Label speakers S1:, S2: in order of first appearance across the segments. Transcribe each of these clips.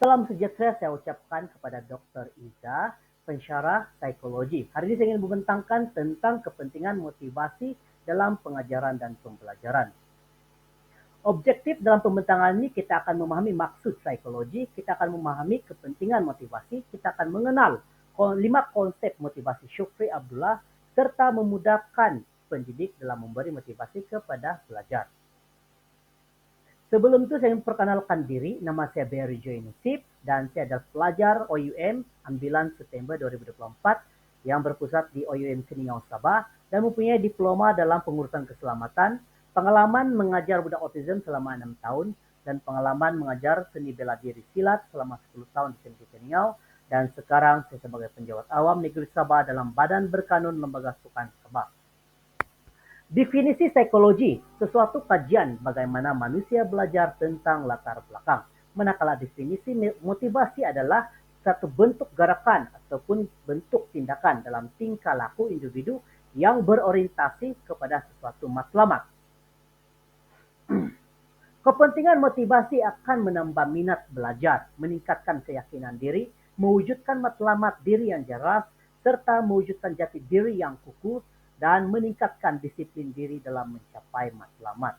S1: Salam sejahtera saya ucapkan kepada Dr. Iza, pensyarah psikologi. Hari ini saya ingin membentangkan tentang kepentingan motivasi dalam pengajaran dan pembelajaran. Objektif dalam pembentangan ini kita akan memahami maksud psikologi, kita akan memahami kepentingan motivasi, kita akan mengenal 5 konsep motivasi Syukri Abdullah, serta memudahkan pendidik dalam memberi motivasi kepada pelajar. Sebelum itu saya memperkenalkan diri, nama saya Berry Joy Nusip dan saya adalah pelajar OUM ambilan September 2024 yang berpusat di OUM Seningau Sabah dan mempunyai diploma dalam pengurusan keselamatan, pengalaman mengajar budak autism selama 6 tahun, dan pengalaman mengajar seni bela diri silat selama 10 tahun di Seningau, dan sekarang saya sebagai penjawat awam Negeri Sabah dalam Badan Berkanun Lembaga Sukan Sabah. Definisi psikologi, sesuatu kajian bagaimana manusia belajar tentang latar belakang. Manakala definisi motivasi adalah satu bentuk gerakan ataupun bentuk tindakan dalam tingkah laku individu yang berorientasi kepada sesuatu matlamat. Kepentingan motivasi akan menambah minat belajar, meningkatkan keyakinan diri, mewujudkan matlamat diri yang jelas, serta mewujudkan jati diri yang kukuh, dan meningkatkan disiplin diri dalam mencapai matlamat.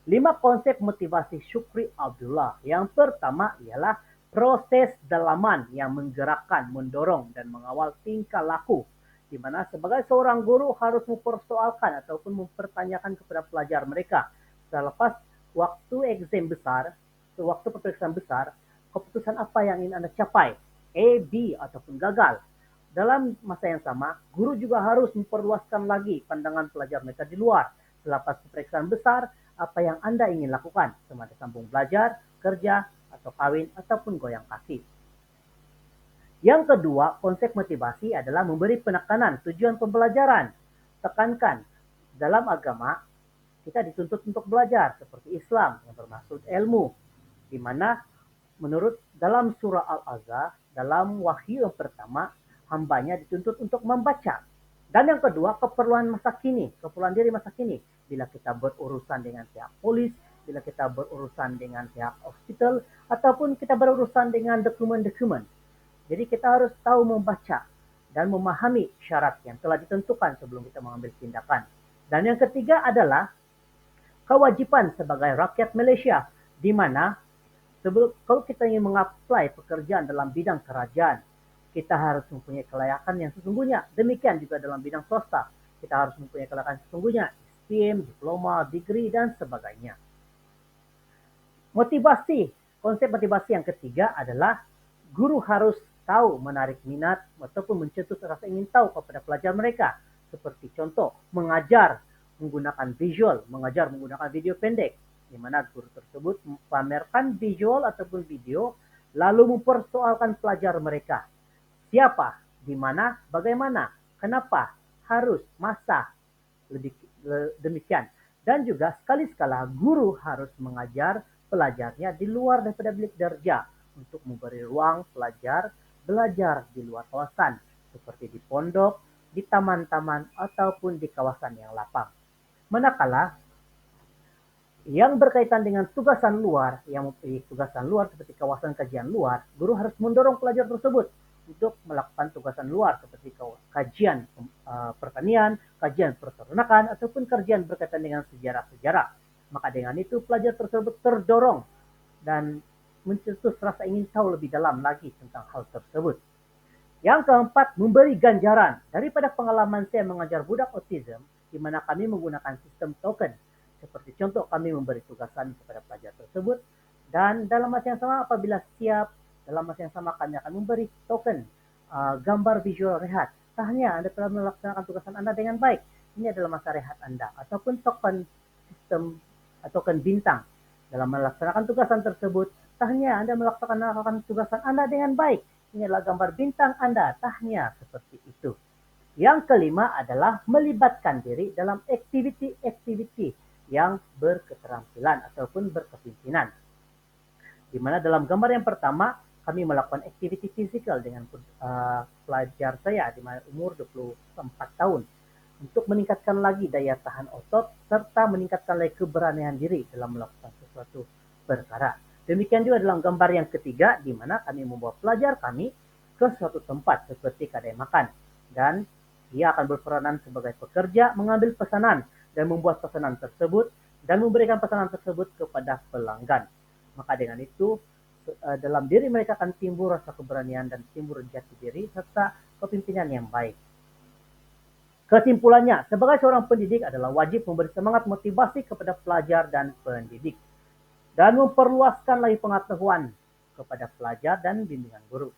S1: 5 konsep motivasi Syukri Abdullah. Yang pertama ialah proses dalaman yang menggerakkan, mendorong, dan mengawal tingkah laku, di mana sebagai seorang guru harus mempersoalkan ataupun mempertanyakan kepada pelajar mereka selepas waktu exam besar, waktu peperiksaan besar, keputusan apa yang ingin Anda capai, A, B, ataupun gagal. Dalam masa yang sama, guru juga harus memperluaskan lagi pandangan pelajar mereka di luar. Selepas peperiksaan besar, apa yang Anda ingin lakukan, semasa sambung belajar, kerja, atau kawin, ataupun goyang kaki. Yang kedua, konsep motivasi adalah memberi penekanan tujuan pembelajaran. Tekankan, dalam agama, kita dituntut untuk belajar, seperti Islam yang bermaksud ilmu, di mana menurut dalam surah Al-Azhar, dalam wahyu yang pertama, hambanya dituntut untuk membaca. Dan yang kedua, keperluan masa kini, keperluan diri masa kini. Bila kita berurusan dengan pihak polis, bila kita berurusan dengan pihak hospital, ataupun kita berurusan dengan dokumen-dokumen. Jadi kita harus tahu membaca dan memahami syarat yang telah ditentukan sebelum kita mengambil tindakan. Dan yang ketiga adalah kewajiban sebagai rakyat Malaysia, di mana kalau kita ingin mengapply pekerjaan dalam bidang kerajaan, kita harus mempunyai kelayakan yang sesungguhnya. Demikian juga dalam bidang swasta, kita harus mempunyai kelayakan sesungguhnya, STM, diploma, degree, dan sebagainya. Motivasi, konsep motivasi yang ketiga adalah guru harus tahu menarik minat ataupun mencetus rasa ingin tahu kepada pelajar mereka. Seperti contoh, mengajar menggunakan visual, mengajar menggunakan video pendek, di mana guru tersebut memamerkan visual ataupun video, lalu mempersoalkan pelajar mereka. Siapa, di mana, bagaimana, kenapa, harus, masa, demikian. Dan juga sekali-sekala guru harus mengajar pelajarnya di luar daripada bilik darjah untuk memberi ruang pelajar belajar di luar kawasan, seperti di pondok, di taman-taman, ataupun di kawasan yang lapang. Manakala yang berkaitan dengan tugasan luar, yang mempunyai tugasan luar seperti kawasan kajian luar, guru harus mendorong pelajar tersebut untuk melakukan tugasan luar seperti kajian pertanian, kajian peternakan, ataupun kajian berkaitan dengan sejarah-sejarah. Maka dengan itu pelajar tersebut terdorong dan mencetus rasa ingin tahu lebih dalam lagi tentang hal tersebut. Yang keempat, memberi ganjaran. Daripada pengalaman saya mengajar budak autism, di mana kami menggunakan sistem token. Seperti contoh, kami memberi tugasan kepada pelajar tersebut, dan dalam masa yang sama apabila siap, dalam masa yang sama kami akan memberi token gambar visual rehat. Tak hanya Anda telah melaksanakan tugasan Anda dengan baik, ini adalah masa rehat Anda, ataupun token sistem token bintang. Dalam melaksanakan tugasan tersebut, tak hanya Anda melaksanakan tugasan Anda dengan baik, ini adalah gambar bintang Anda, tak hanya seperti itu. Yang kelima adalah melibatkan diri dalam aktiviti-aktiviti yang berketerampilan ataupun berkepimpinan. Di mana dalam gambar yang pertama, kami melakukan aktiviti fisikal dengan pelajar saya di mana umur 24 tahun untuk meningkatkan lagi daya tahan otot serta meningkatkan lagi keberanian diri dalam melakukan sesuatu perkara. Demikian juga dalam gambar yang ketiga, di mana kami membawa pelajar kami ke suatu tempat seperti kedai makan. Dan dia akan berperanan sebagai pekerja mengambil pesanan dan membuat pesanan tersebut dan memberikan pesanan tersebut kepada pelanggan. Maka dengan itu dalam diri mereka akan timbul rasa keberanian dan timbul jati diri serta kepemimpinan yang baik. Kesimpulannya, sebagai seorang pendidik adalah wajib memberi semangat motivasi kepada pelajar dan pendidik dan memperluaskan lagi pengetahuan kepada pelajar dan bimbingan guru,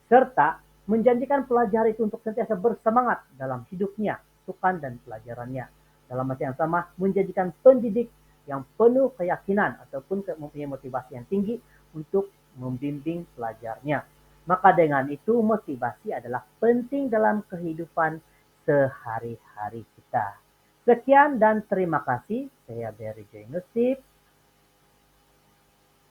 S1: serta menjanjikan pelajar itu untuk sentiasa bersemangat dalam hidupnya, tukan dan pelajarannya. Dalam masa yang sama, menjadikan pendidik yang penuh keyakinan ataupun mempunyai motivasi yang tinggi untuk membimbing pelajarnya. Maka dengan itu motivasi adalah penting dalam kehidupan sehari-hari kita. Sekian dan terima kasih. Saya Berry J. Nusip.